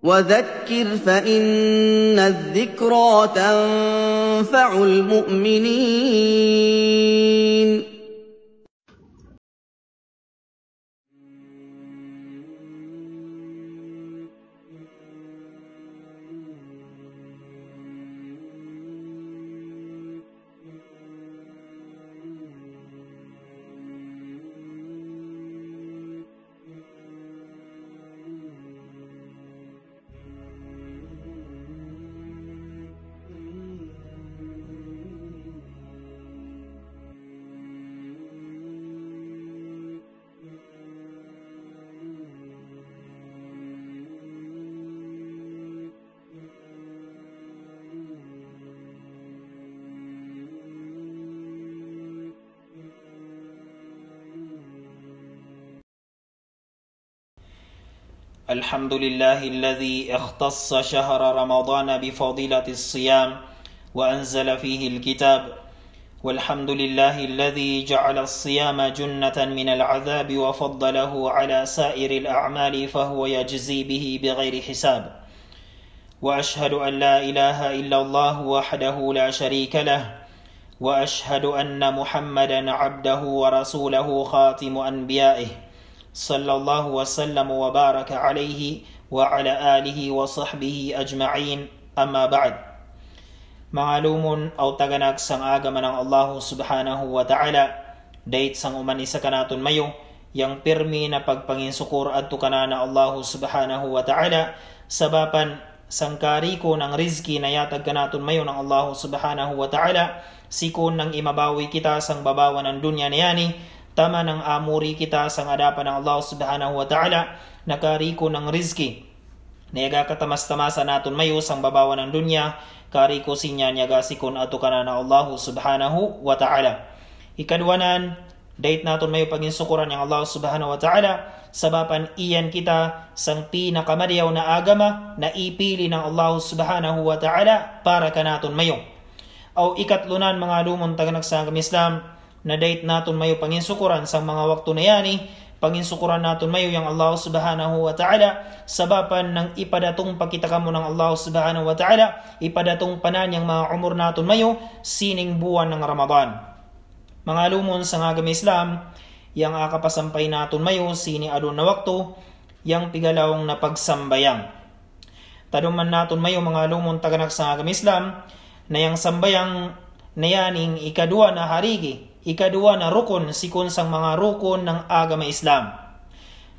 وذكر فإن الذكرى تنفع المؤمنين. الحمد لله الذي اختص شهر رمضان بفضيلة الصيام وأنزل فيه الكتاب، والحمد لله الذي جعل الصيام جنة من العذاب وفضله على سائر الأعمال فهو يجزي به بغير حساب. وأشهد أن لا إله إلا الله وحده لا شريك له، وأشهد أن محمدا عبده ورسوله خاتم أنبيائه، صلى الله وسلم وبارك عليه وعلى آله وصحبه أجمعين. أما بعد. Mangalumun au taganak sang agama ng Allah subhanahu wa ta'ala, date sang umanisa kanaton mayo, yang pirmi na pagpanginsukur at tukana na Allah subhanahu wa ta'ala, sabapan sang kariko ng rizki na yatag kanaton mayo ng Allah subhanahu wa ta'ala, sikon ng imabawi kita sang babawan ng dunya na yani, tama ng amuri kita sang hadapan ng Allah subhanahu wa ta'ala, nakariko ng rizki, nayaga katamas-tamasa naton mayo sang babawan ng dunya, kariko sinya nyaga sikon ato kana na Allah subhanahu wa ta'ala. Ikadwanan, date naton mayo paginsukuran ng Allah subhanahu wa ta'ala, sabapan iyan kita sang pinakamadiyaw na agama na ipili ng Allah subhanahu wa ta'ala para kanaton mayo. Aw ikatlunan mga lumon taganak sa Islam, na date naton mayo panginsukuran sa mga waktu na yani, panginsukuran naton mayo yang Allah subhanahu wa ta'ala, sabapan ng ipadatong pakitaka mo ng Allah subhanahu wa ta'ala, ipadatong panan yang mga umur naton mayo, sining buwan ng Ramadan. Mga lumon sa ngagam Islam, yang akapasampay naton mayo, sini adun na waktu, yang pigalawang na pagsambayang. Taduman naton mayo mga lumon taganak sa ngagam Islam, na yang sambayang na yaning ikadua na harigi, ikadua na rukun sikun sang mga rukun ng agama Islam.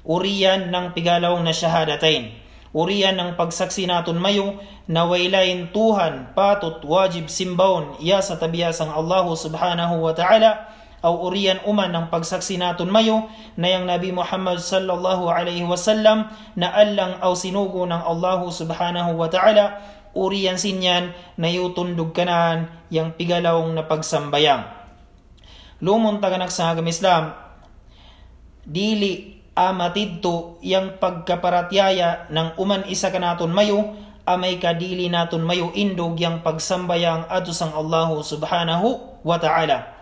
Uriyan ng pigalawang na syahadatain. Uriyan ng pagsaksi naton mayo na wailain Tuhan patut wajib simbawon iya sa tabiyasang Allah subhanahu wa ta'ala, aw uriyan uman ng pagsaksi naton mayo na yang Nabi Muhammad sallallahu alaihi wasallam na allang aw sinugo ng Allah subhanahu wa ta'ala, uriyan sinyan na yutundog kanan yang pigalawang na pagsambayang. Lumon taganak sa agama Islam, dili amatidto yang pagkaparatyaya ng uman isa kanaton mayo, amay kadili naton mayo indog yang pagsambayang ato sang Allah subhanahu wa ta'ala.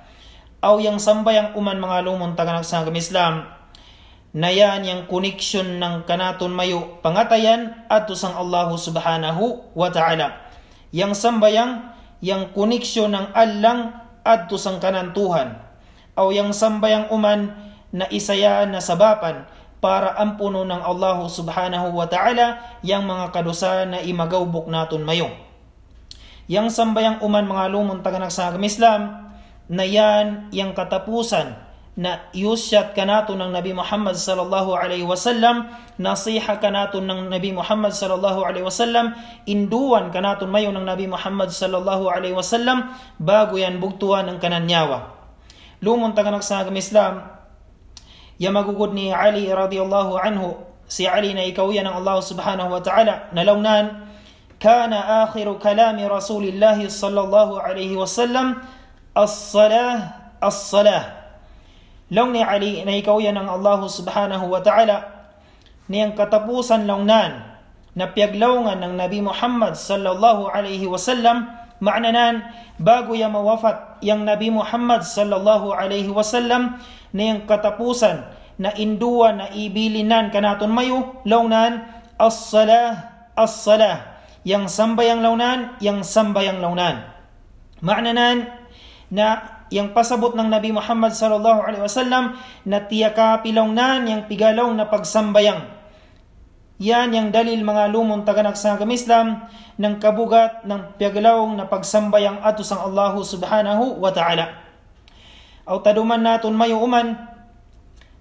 Aw yang sambayang uman mga lumon taganak sa agama Islam, na yan yung connection ng kanaton mayo pangatayan ato sang Allah subhanahu wa ta'ala. Yang sambayang yang connection ng allang adto sang kanan Tuhan, aw yang sambayang uman na isaya na sabapan para ampuno ng Allah subhanahu wa ta'ala yang mga kadusa na imagawbok naton mayo. Yang sambayang uman mga lumon taganak sa agama Islam, na yan yang katapusan na yusyat kanaton ng Nabi Muhammad sallallahu alaihi wasallam, nasiha kanaton ng Nabi Muhammad sallallahu alaihi wasallam, induan kanaton mayo ng Nabi Muhammad sallallahu alaihi wasallam bago yan bugtuan ng kananyawa. Lumon taganak sa agama Islam, ya magugod ni Ali radhiyallahu anhu, si Ali na ikaw yan ng Allah subhanahu wa ta'ala, nalawnan, kana akhiru kalami Rasulillah sallallahu alaihi wasallam as-salah as-salah. Long ni Ali na ikaw yan ng Allah subhanahu wa ta'ala, niyang katapusan langnan na piyaglawngan ng Nabi Muhammad sallallahu alaihi wasallam, maananan bago ya mawafat yang Nabi Muhammad sallallahu alaihi wasallam, niyang katapusan na indua na ibilinan kanaton mayo langnan as-salah, as-salah. Yang sambayang launan, yang sambayang launan. Maknanan na yang pasabot ng Nabi Muhammad sallallahu alaihi wasallam na tiyakapi launan yang pigalaw na pagsambayang. Yan yang dalil mga lumon taganak sa agama Islam ng kabugat ng pigalaw na pagsambayang ato sang Allah subhanahu wa ta'ala. Aw taduman naton mayo uman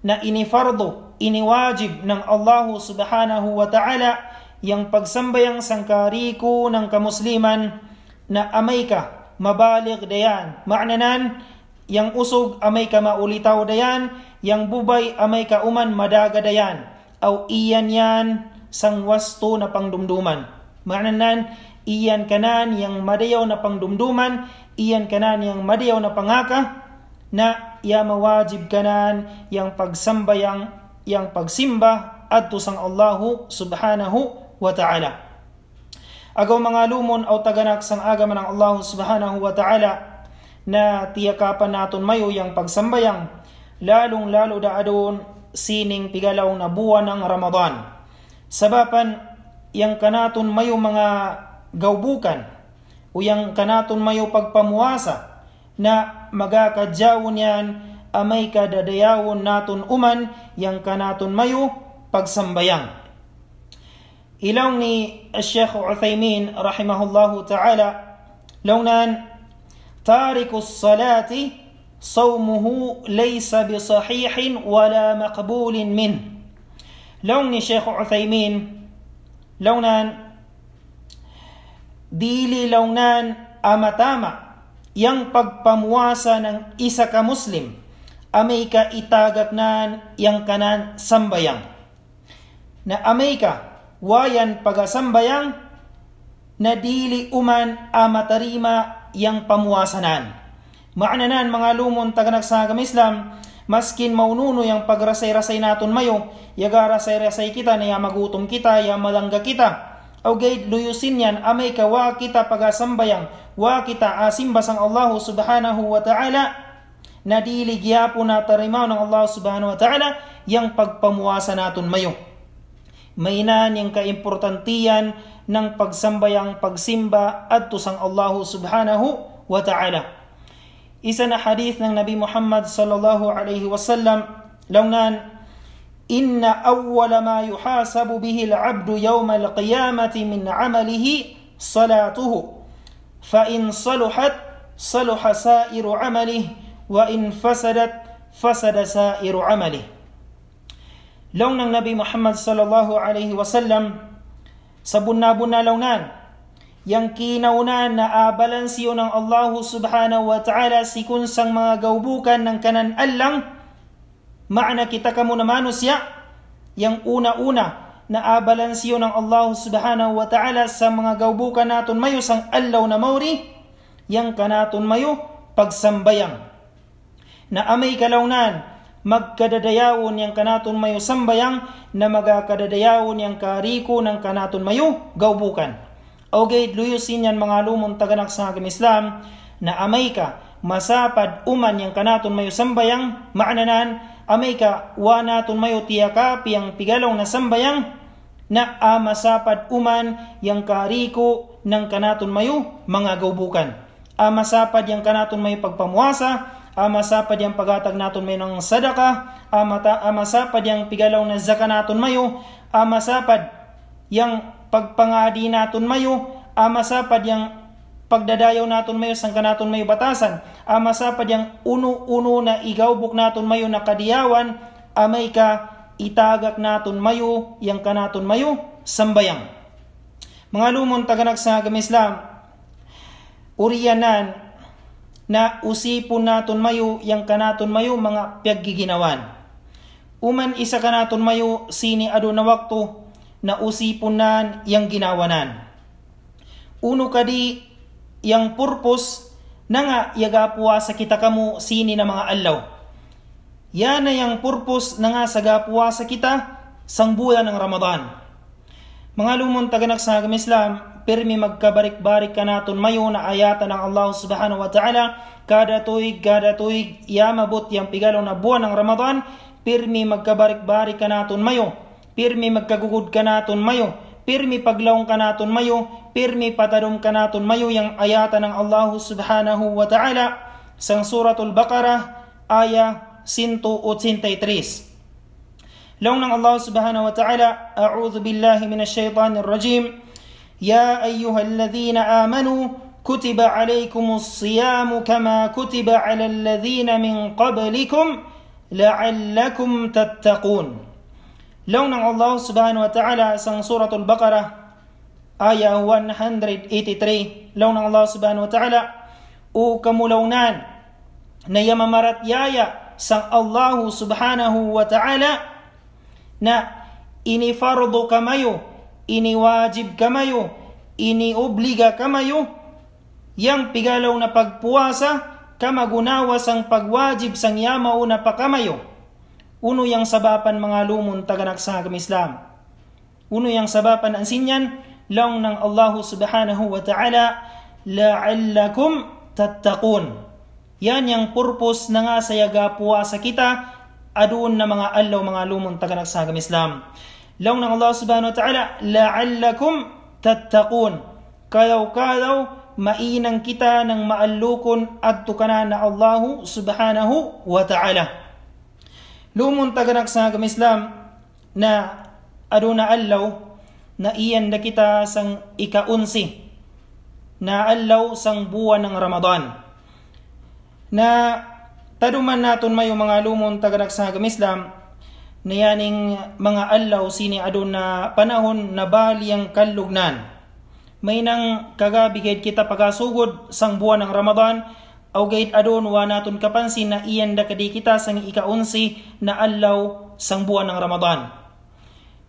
na inifardo, iniwajib ng Allah subhanahu wa ta'ala yang pagsambayang sangkariko ng kamusliman na amay ka mabalig dayan. Maknanan, yang usog amay ka maulitaw dayan, yang bubay amay ka uman madaga dayan. Aw iyan yan sang wasto na pangdumduman. Maknanan, iyan kanan yang madayaw na pangdumduman, iyan kanan yang madayaw na pangaka, na ya mawajib kanan yang pagsambayang, yang pagsimba adto sang Allahu subhanahu wa ta'ala. Agaw mga lumon aw taganak sang agama ng Allah subhanahu wa ta'ala na tiyakapan naton mayo yang pagsambayang, lalong lalo daadon sining pigalaw na buwan ng Ramadan. Sabapan yang kanaton mayo mga gawbukan o yang kanaton mayo pagpamuasa na magakadjawon yan amay kadadayawon naton uman yang kanaton mayo pagsambayang. Ilaw ni Sheikh Uthaymin rahimahullahu ta'ala launan tarikus salati sawmuhu laysa bisahihin wala maqbulin min. Law ni Sheikh Uthaymin launan dili launan amatama yang pagpamuasa ng isa ka Muslim amay ka itagaknan yang kanan sambayang na amay ka wayan pagasambayang na dili uman amatarima yang pamuwasanan. Maananan mga lumon taganak sa agama Islam, maskin maununo yang pagrasay-rasay naton mayo, yaga rasay-rasay kita na magutom kita, malangga kita. O gayd luyusin yan, amay ka wa kita pagasambayang, wa kita asimba sang Allah subhanahu wa ta'ala, na dili giyapo na tarimaw ng Allah subhanahu wa ta'ala, yang pagpamuwasa naton mayo. Mainan yung kaimportantiyan ng pagsambayang pagsimba adto sang Allah subhanahu wa ta'ala. Isa na hadith ng Nabi Muhammad sallallahu alaihi wasallam launan, inna awwala ma yuhasabu bihi al-'abdu yawma al-qiyamati min 'amalihi salatuhu fa in saluhat saluha sa'iru 'amalihi wa in fasadat fasada sa'iru 'amalihi. Law ng Nabi Muhammad sallallahu alaihi wasallam sa bunna-bunna launan yang kinaunan na abalansiyo ng Allah subhanahu wa ta'ala si kunsang mga gawbukan ng kanan allang maana kita kamo naman siya yang una-una na abalansiyo ng Allah subhanahu wa ta'ala sa mga gawbukan naton mayo sang allaw na mauri yang kanaton mayo pagsambayang na amay kalaunan magkadadayawon yang kanaton mayo sambayang na magakadadayawon yang kariko ng kanaton mayo gawbukan. Okay, luyusin yan mga lumon taganak sa agama Islam na amay ka masapad uman yang kanaton mayo sambayang, maananan amay ka wa naton mayo tiyakapi ang pigalaw na sambayang na masapad uman yang kariko ng kanaton mayo mga gawbukan. Masapad yang kanaton mayo pagpamuasa, masapad yang pagatag naton mayo ng sadaka, masapad yang pigalaw na zaka naton mayo, masapad yang pagpangadi naton mayo, masapad yang pagdadayaw naton mayo sang kanaton mayo batasan, masapad yang uno-uno na igawbuk naton mayo na kadiyawan, amay ka itagak naton mayo yang kanaton mayo sambayang. Mga lumon taganak sa agama Islam, uriyanan na usipon naton mayo yang kanaton mayo mga pagiginawan. Uman isa kanaton mayo sini ado na wakto na usipon nan yang ginawanan. Uno kadi yang purpose na nga yagapuasa kita kamo sini na mga allaw. Yan na yang purpose na nga sagapuasa kita sang bulan ng Ramadan. Mga lumon taganak sa agama Islam, permi magkabarik-barik ka naton mayo na ayatan ng Allah subhanahu wa ta'ala kada tuig yamabot yang pigalaw na buwan ng Ramadan, permi magkabarik-barik ka naton mayo pirmi magkagugod ka naton mayo, pirmi paglaong ka naton mayo, pirmi patadom ka naton mayo yang ayatan ng Allah subhanahu wa ta'ala sang suratul Baqarah aya 183. Laong ng Allah subhanahu wa ta'ala, a'udhu billahi minash shaitanir rajim, ya ayyuhalladhina amanu kutiba alaykumus siyamu kama kutiba alal ladhina min qablikum la'allakum tattaqun. Laong ng Allah subhanahu wa ta'ala sang suratul Baqarah aya 183. Laong ng Allah subhanahu wa ta'ala, o kamulaunan na yamamarat yaya sang Allah subhanahu wa ta'ala na inifardo kamayo, iniwajib kamayo, iniobliga kamayo yang pigalaw na pagpuasa kamagunawa sang pagwajib sang yamao na pakamayo. Uno yang sabapan mga lumon taganak sa agam Islam. Uno yang sabapan ang sinyan laong ng Allah subhanahu wa ta'ala, la'allakum tattaqun. Yan yang purpose na nga sa yaga puasa kita adoon na mga allaw mga lumon taganak sa agam Islam. Laong ng Allah subhanahu wa ta'ala, la'allakum tattaqun. Kadaw mainang kita ng maalukon at tukana na Allah subhanahu wa ta'ala. Lumon taganak sa agam Islam na ado na allaw na iyan na kita sang ika-11 na allaw sang buwan ng Ramadan. Na taduman naton mayo mga lumon taganak sa agam Islam na yaning mga allaw sini ado na panahon na baliyang kalugnan. May nang kagabi gayud kita pagasugod sang buwan ng Ramadan, aw gayud adon wa naton kapansin na iyan da kadi kita sang ika-11 na allaw sang buwan ng Ramadan.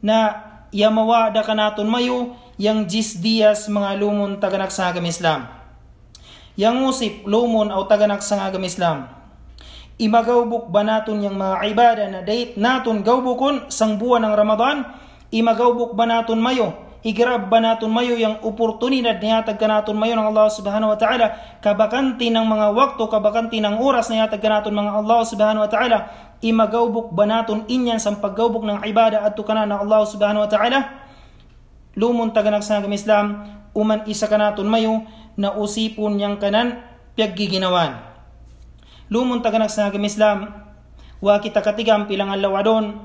Na yamawa da kanaton mayo yang 10 dias mga lumon taganak sa agam Islam. Yang usip lumon aw taganak sa agam Islam. Imagawbuk ba naton yang mga ibada na date naton gawbukon sang buwan ng Ramadan? Imagawbuk ba naton mayo? Igrab ba naton mayo yung oportunidad na yatag ka naton mayo ng Allah subhanahu wa ta'ala, kabakanti ng mga wakto, kabakanti ng oras na yatag ka naton mga Allah subhanahu wa ta'ala, imagawbuk ba naton inyan sa paggawbuk ng ibada at tukana ng Allah subhanahu wa ta'ala? Lumon taganak sa agam Islam, uman isa ka naton mayo na usipon niyang kanan piyagiginawan. Lumon taganak sa agam Islam, wa kita katigam pilang allaw adon,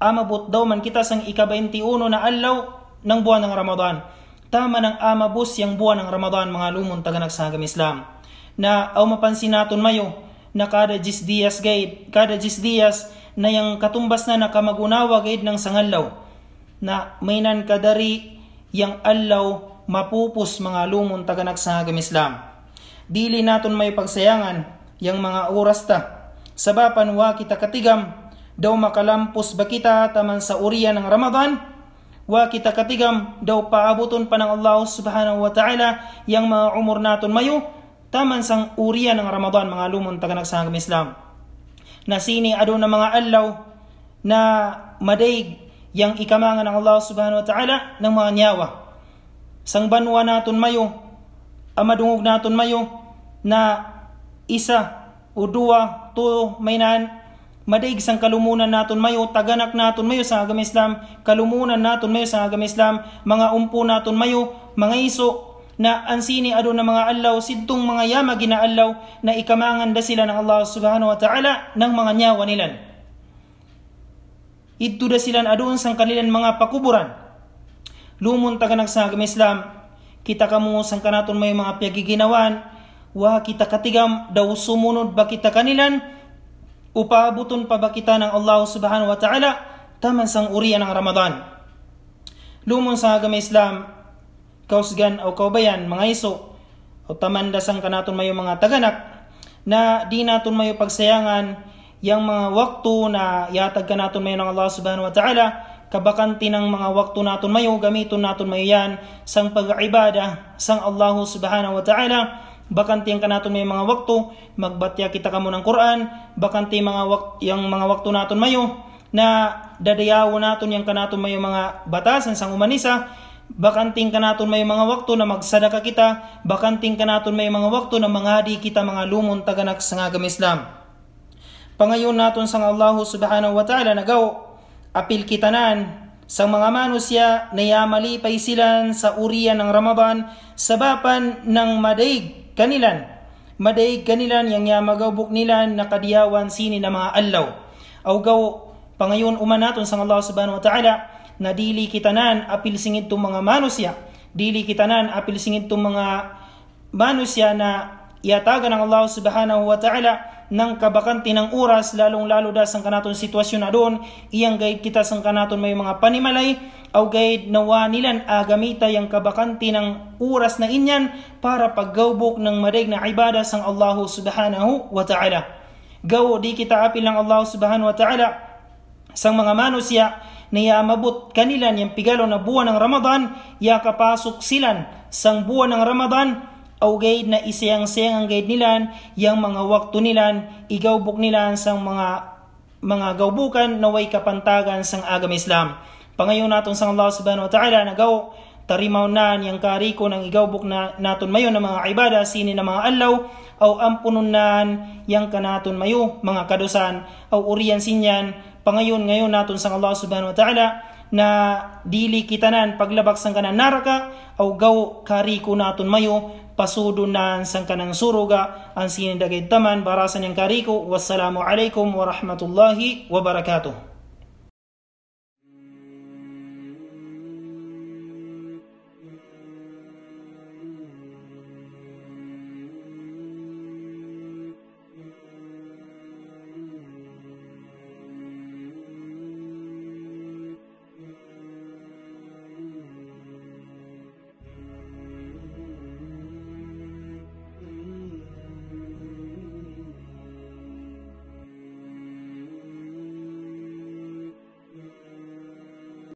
amabot daw man kita sang ika-21 na allaw ng buwan ng Ramadan. Tama ng amabos yung buwan ng Ramadan mga lumon taganak sa agam Islam. Na aw mapansin naton mayo na kada 10 dias gayud, kada 10 dias na yung katumbas na nakamagunawa gayud ng sangallaw. Na maynan kadari yung allaw mapupos mga lumon taganak sa agam Islam. Dili naton may pagsayangan yung mga oras ta. Sabapan wa kita katigam daw makalampos ba kita taman sa uriya ng Ramadan? Wa kita katigam daw paabuton pa ng Allah subhanahu wa ta'ala yang mga umur naton mayo taman sang uriya ng Ramadan mga lumon taganak sa agam Islam. Na sini ado na mga allaw na madaig yang ikamangan ng Allah subhanahu wa ta'ala ng mga nyawa. Sang banwa naton mayo, amadungog naton mayo na isa o dua to mainan madaig sang kalumunan naton mayo, taganak naton mayo sa agam Islam, kalumunan naton mayo sa agam Islam, mga umpo naton mayo, mga iso na ansini ado na mga allaw sidtong mga yama ginaallaw na ikamangan da sila ng Allah subhanahu wa ta'ala ng mga nyawa nilan. Idto da sila adoon sang kanilang mga pakuburan. Lumon taganak sa agam Islam, kita kamo sang kanaton mayo mga piyagiginawan, wa kita katigam daw sumunod ba kita kanilan upaabuton pa ba kita ng Allah subhanahu wa ta'ala taman sang uriya ng Ramadan. Lumon sa agam Islam, kausgan o kaubayan, mga iso, o tamanda sang kanaton mayo mga taganak, na di naton mayo pagsayangan yang mga waktu na yatag ka naton mayo ng Allah subhanahu wa ta'ala, kabakanti ng mga waktu naton mayo, gamiton naton mayo yan sang pag-ibada sang Allah subhanahu wa ta'ala. Bakanti ang kanaton may mga waktu, magbatya kita kamo ng Quran, bakanti yung mga waktu naton mayo, na dadayawo naton yung kanaton mayo mga batasan sang umanisa, bakanting kanaton may mga waktu na magsadaka kita, bakanting kanaton may mga waktu na mangadi kita mga lumon taganak sa agam Islam. Pangayon naton sang Allah subhanahu wa ta'ala nagaw, apil kitanan sa mga manusia na yamalipay silan sa urian ng Ramadan sabapan ng madaig kanilan yang yamagabuk nilan na kadiyawan sini na mga allaw. Aw gaw pangayon umanaton sang Allah subhanahu wa ta'ala na dili kitanan apil singid tong mga manusia, dili kitanan apil singid tong mga manusia na iatagan ng Allah subhanahu wa ta'ala ng kabakanti ng oras, lalong-lalo da sang kanaton sitwasyon na doon, iyang guide kita sang kanaton may mga panimalay, aw guide nawa nilan agamita yang kabakanti ng oras na inyan para paggawbok ng madig na ibada sang Allah subhanahu wa ta'ala. Gaw di kita apil ng Allah subhanahu wa ta'ala sang mga manusia na yamabot kanilan yung pigalo na buwan ng Ramadan, yakapasok silan sang buwan ng Ramadan, aw guide na isayang-sayang ang guide nilan, yang mga waktu nilan, igawbok nilan sang mga gawbukan na way kapantagan sang agam Islam. Pangayon naton sang Allah subhanahu wa ta'ala na gaw tarimaw na yang kariko ng igawbok na naton mayo na mga ibada sini na mga allaw, aw ampunon nan yang kanaton mayo mga kadosan, aw urian sinyan. Pangayon ngayon naton sang Allah subhanahu wa ta'ala na dili kitanan paglabak sang kanan naraka, aw gaw kariko naton mayo pasudunan sang kanang suruga ang sinindagay taman barasan yang kariko. Wassalamu alaikum warahmatullahi wabarakatuh.